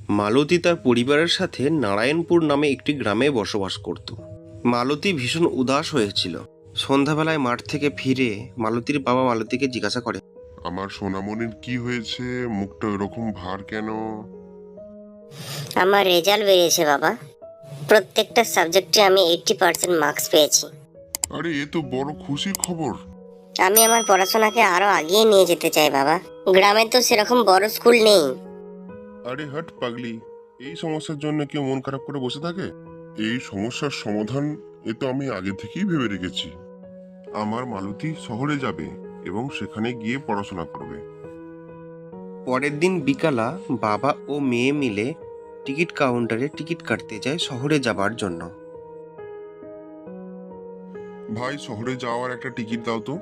মালতী তার পরিবারের সাথে নারায়ণপুর নামে একটি গ্রামে বসবাস করত। মালতী ভীষণ উদাস হয়েছিল। সন্ধ্যাবেলায় মাঠ থেকে ফিরে মালতীর বাবা মালতীকে জিজ্ঞাসা করে, আমার সোনামণির কি হয়েছে? মুখটা এরকম ভার কেন? আমার রেজাল্ট বেরিয়েছে বাবা। প্রত্যেকটা সাবজেক্টে আমি 80% মার্কস পেয়েছি। আরে এ তো বড় খুশির খবর। আমি আমার পড়াশোনাকে আরো আগিয়ে নিয়ে যেতে চাই বাবা। গ্রামে তো সেরকম বড় স্কুল নেই। আরে হাট পাগলি, এই সমস্যার জন্য কেউ মন খারাপ করে বসে থাকে? এই সমস্যার সমাধান এ তো আমি আগে থেকেই ভেবে রেখেছি। আমার মালতী শহরে যাবে এবং সেখানে গিয়ে পড়াশোনা করবে। পরের দিন বিকালা বাবা ও মেয়ে মিলে টিকিট কাউন্টারে টিকিট কাটতে যায় শহরে যাবার জন্য। ভাই, শহরে যাওয়ার একটা টিকিট দাও তো।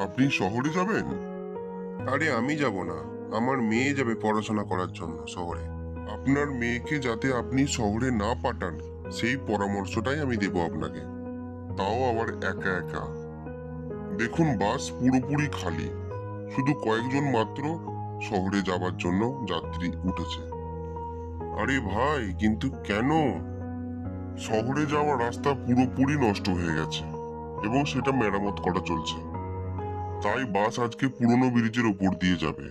আপনি শহরে যাবেন? আরে আমি যাব না, আমার মেয়ে যাবে পড়াশোনা করার জন্য শহরে। আপনার মেয়েকে যাতে আপনি শহরে না পাঠান সেই পরামর্শটাই আমি দেব আপনাকে, তাও আবার একা একা। দেখুন, বাস পুরোপুরি খালি, শুধু কয়েকজন মাত্র শহরে যাবার জন্য যাত্রী উঠেছে। আরে ভাই, কিন্তু কেন? শহরে যাওয়ার রাস্তা পুরোপুরি নষ্ট হয়ে গেছে এবং সেটা মেরামত করা চলছে, তাই বাস আজকে পুরনো ব্রিজের ওপর দিয়ে যাবে।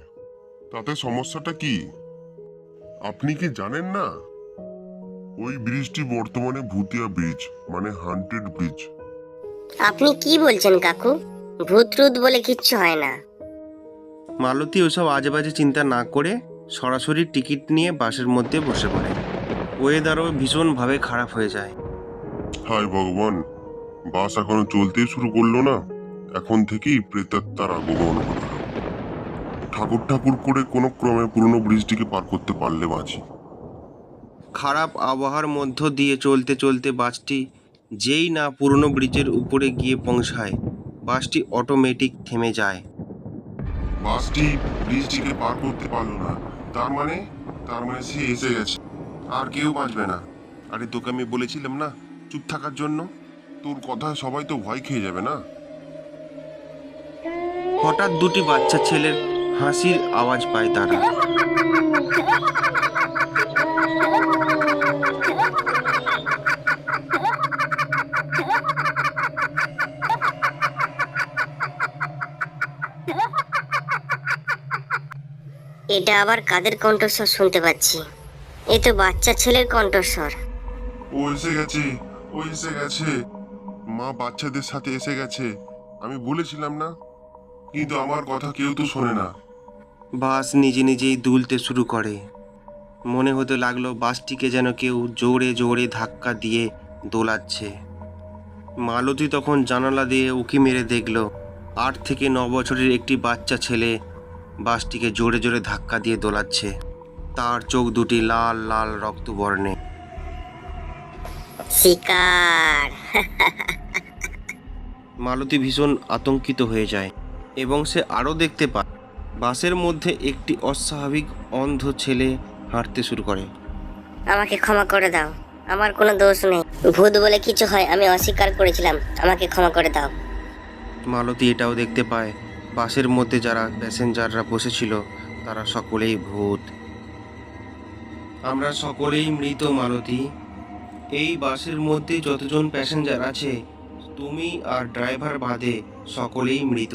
তাতে সমস্যাটা কি আপনি কি জানেন না? ওই ব্রিজটি বর্তমানে ভুতিয়া ব্রিজ, মানে হান্টেড ব্রিজ। আপনি কি বলছেন কাকু? ভূত ট্রুত বলে কিচ্ছু হয় না। মালতী ওসব আজেবাজে চিন্তা না করে সরাসরি টিকিট নিয়ে বাসের মধ্যে বসে পড়ে। ওয়েদারও ভীষণভাবে খারাপ হয়ে যায়। হায় ভগবান, বাস এখনো চলতেই শুরু করলো না। এখন থেকেই প্রেতাত্মার আগমন হলো। ঠাকুর ঠাকুর করে কোনো ক্রমে পুরনো ব্রিজটিকে পার করতে পারলে বাঁচি। খারাপ আবহাওয়ার মধ্য দিয়ে চলতে চলতে বাসটি যেই না পুরনো ব্রিজের উপরে গিয়ে পৌঁছায়, বাসটি অটোমেটিক থেমে যায়। বাসটি ব্রিজটিকে পার করতে পারলো না, তার মানে সে এসে গেছে, আর কেউ বাঁচবে না। আরে তোকে আমি বলেছিলাম না চুপ থাকার জন্য? তোর কথায় সবাই তো ভয় খেয়ে যাবে না? হঠাৎ দুটি বাচ্চা ছেলের হাসির আওয়াজ পায় তারা। এটা আবার কাদের কণ্ঠস্বর শুনতে পাচ্ছি? এ তো বাচ্চা ছেলের কণ্ঠস্বর। ও এসে গেছে, ও এসে গেছে। মা বাচ্চাদের সাথে এসে গেছে, আমি বলেছিলাম না? কিন্তু আমার কথা কেউ তো শোনে না। বাস নিজে নিজেই দুলতে শুরু করে। মনে হতে লাগলো বাসটিকে যেন কেউ জোরে জোরে ধাক্কা দিয়ে দোলাচ্ছে। মালতী তখন জানালা দিয়ে উঁকি মেরে দেখল 8 থেকে 9 বছরের একটি বাচ্চা ছেলে বাসটিকে জোরে জোরে ধাক্কা দিয়ে দোলাচ্ছে। তার চোখ দুটি লাল লাল রক্তবর্ণে। শিকার। মালতী ভীষণ আতঙ্কিত হয়ে যায় এবং সে আরও দেখতে পায় বাসের মধ্যে একটি অস্বাভাবিক অন্ধ ছেলে হাঁটতে শুরু করে। আমাকে ক্ষমা করে দাও, আমার কোনো দোষ নেই। ভূত বলে কিছু হয় আমি অস্বীকার করেছিলাম, আমাকে ক্ষমা করে দাও। মালতী এটাও দেখতে পায় বাসের মধ্যে যারা প্যাসেঞ্জাররা বসেছিল তারা সকলেই ভূত। আমরা সকলেই মৃত মালতী। এই বাসের মধ্যে যতজন প্যাসেঞ্জার আছে তুমি আর ড্রাইভার বাদে সকলেই মৃত।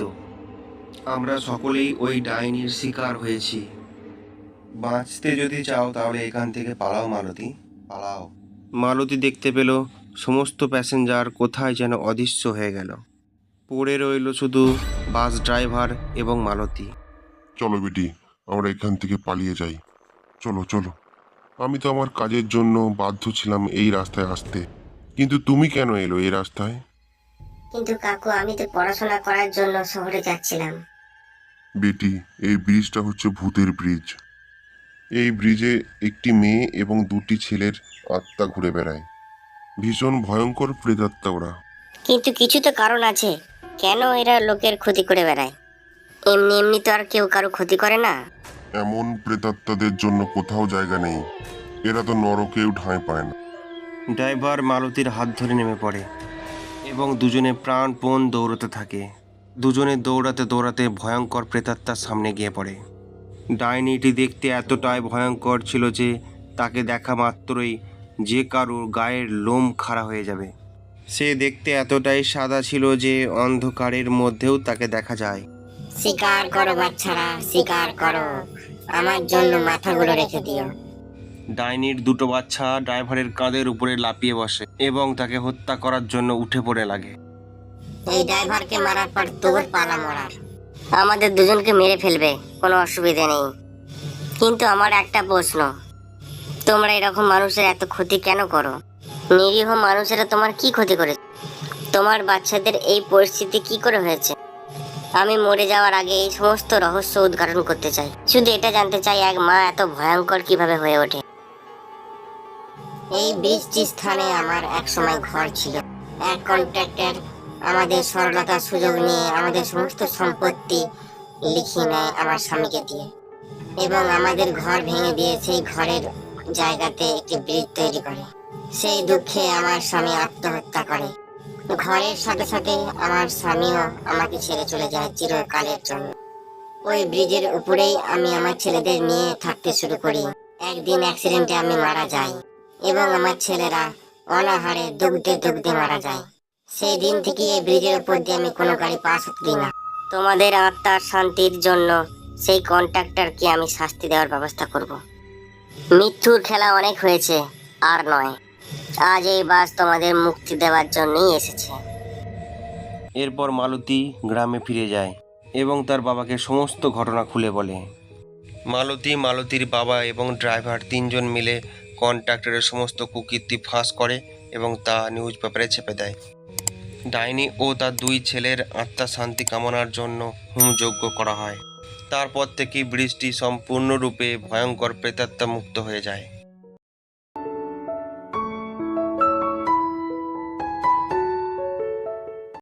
আমরা সকলেই ওই ডাইনির শিকার হয়েছি। বাঁচতে যদি চাও তাহলে এখান থেকে পালাও মালতী, পালাও। মালতী দেখতে পেল সমস্ত প্যাসেঞ্জার কোথায় যেন অদৃশ্য হয়ে গেল। পড়ে রইল শুধু বাস ড্রাইভার এবং মালতী। চলো বেটি, আমরা এখান থেকে পালিয়ে যাই। চলো চলো। আমি তো আমার কাজের জন্য বাধ্য ছিলাম এই রাস্তায় আসতে, কিন্তু তুমি কেন এলো এই রাস্তায়? কিন্তু কাকু, আমি তো পড়াশোনা করার জন্য শহরে যাচ্ছিলাম। বেটি, এই ব্রিজটা হচ্ছে ভূতের ব্রিজ। এই ব্রিজে একটি মেয়ে এবং দুটি ছেলের আত্মা ঘুরে বেড়ায়। ভীষণ ভয়ঙ্কর প্রেতাত্মা ওরা। কিন্তু কিছু তো কারণ আছে, কেন এরা লোকের ক্ষতি করে বেড়ায়? এমনি এমনি তো আর কেউ কারো ক্ষতি করে না। এমন প্রেতাত্মাদের জন্য কোথাও জায়গা নেই, এরা তো নরকেও ঠাঁই পায় না। ড্রাইভার মালতীর হাত ধরে নেমে পড়ে এবং দুজনে প্রাণপণ দৌড়তে থাকে। দুজনে দৌড়াতে দৌড়াতে ভয়ঙ্কর প্রেতাত্মার সামনে গিয়ে পড়ে। ডাইনিটি দেখতে এতটাই ভয়ঙ্কর ছিল যে তাকে দেখা মাত্রই যে কারোর গায়ের লোম খাড়া হয়ে যাবে। সে দেখতে এতটাই সাদা ছিল যে অন্ধকারের মধ্যেও তাকে দেখা যায়। শিকার করো বাচ্চারা, শিকার করো, আমার জন্য মাথাগুলো রেখে দিও। ডাইনির দুটো বাচ্চা ড্রাইভারের কাঁধের উপরে লাফিয়ে বসে এবং তাকে হত্যা করার জন্য উঠে পড়ে লাগে। এই ড্রাইভারকে মারার পর তোর পালা মরার। আমাদের দুজনকে মেরে ফেলবে, কোনো অসুবিধা নেই, কিন্তু আমার একটা প্রশ্ন, তোমরা এরকম মানুষের এত ক্ষতি কেন করো? নিরীহ মানুষেরা তোমার কি ক্ষতি করেছে? তোমার বাচ্চাদের এই পরিস্থিতি কি করে হয়েছে? আমি মরে যাওয়ার আগে এই সমস্ত রহস্য উদ্ঘাটন করতে চাই। শুধু এটা জানতে চাই, এক মা এত ভয়ঙ্কর কিভাবে হয়ে ওঠে। এই বৃষ্টি স্থানে আমার এক সময় ঘর ছিল। এক কন্ট্রাক্টর আমাদের সরলতার সুযোগ নিয়ে আমাদের সমস্ত সম্পত্তি লিখিয়ে নেয় আমার স্বামীকে দিয়ে, এবং আমাদের ঘর ভেঙে দিয়ে সেই ঘরের জায়গাতে একটি ব্রিজ তৈরি করে। সেই দুঃখে আমার স্বামী আত্মহত্যা করে। ঘরের সাথে সাথে আমার স্বামীও আমাকে ছেড়ে চলে যায় চিরকালের জন্য। ওই ব্রিজের উপরেই আমি আমার ছেলেদের নিয়ে থাকতে শুরু করি। একদিন অ্যাক্সিডেন্টে আমি মারা যাই এবং আমার ছেলেরা অনাহারে দুগ্ধে দুগ্ধে মারা যায়। সেই দিন থেকে এই ব্রিজের উপর দিয়ে আমি কোনো গাড়ি পাস হতে দিই না। তোমাদের আত্মার শান্তির জন্য সেই কন্ট্রাক্টরকে আমি শাস্তি দেওয়ার ব্যবস্থা করব। মৃত্যুর খেলা অনেক হয়েছে, আর নয়। আজ এই বাস তোমাদের মুক্তি দেওয়ার জন্যই এসেছে। এরপর মালতী গ্রামে ফিরে যায় এবং তার বাবাকে সমস্ত ঘটনা খুলে বলে। মালতী, মালতীর বাবা এবং ড্রাইভার তিনজন মিলে কন্ট্রাক্টরের সমস্ত কুকীর্তি ফাঁস করে এবং তা নিউজ পেপারে ছেপে দেয়। ডাইনি ও তার দুই ছেলের আত্মা শান্তি কামনার জন্য হোমযজ্ঞ করা হয়। তারপর থেকে ব্রিজটি সম্পূর্ণরূপে ভয়ঙ্কর প্রেতাত্মা মুক্ত হয়ে যায়।